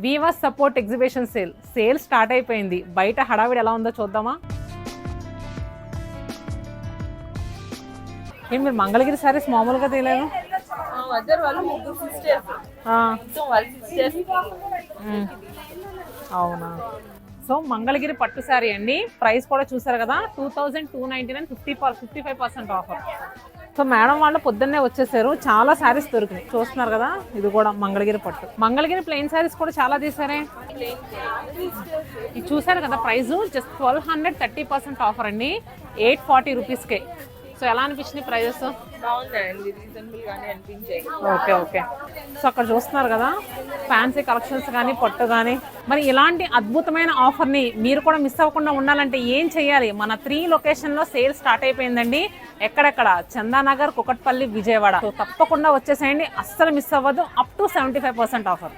Weavers support exhibition sale start అయిపోయింది. బయట హడావిడి ఎలా ఉందో చూద్దామా. ఏం మీరు మంగళగిరి సారీస్ మామూలుగా తెలియదు. అవునా. సో మంగళగిరి పట్టు శారీ అండి. ప్రైస్ కూడా చూసారు కదా, 2299, 55% ఆఫర్. సో మేడం వాళ్ళు పొద్దున్నే వచ్చేసారు, చాలా శారీస్ దొరికినాయి. చూస్తున్నారు కదా, ఇది కూడా మంగళగిరి పట్టు. మంగళగిరి ప్లెయిన్ శారీస్ కూడా చాలా తీసారే. ఇది చూసారు కదా, ప్రైస్ జస్ట్ 1200, 30% ఆఫర్ అండి, 840 రూపీస్కే. సో ఎలా అనిపించింది ప్రైజెస్? Okay okay. సో అక్కడ చూస్తున్నారు కదా, ఫ్యాన్సీ కలెక్షన్స్ కానీ పట్టు కానీ. మరి ఇలాంటి అద్భుతమైన ఆఫర్ని మీరు కూడా మిస్ అవ్వకుండా ఉండాలంటే ఏం చేయాలి? మన 3 లొకేషన్లో సేల్ స్టార్ట్ అయిపోయిందండి. ఎక్కడెక్కడ? చందానగర్, కుకట్పల్లి, విజయవాడ. సో తప్పకుండా వచ్చేసేయండి, అస్సలు మిస్ అవ్వద్దు. Up to 75% offer.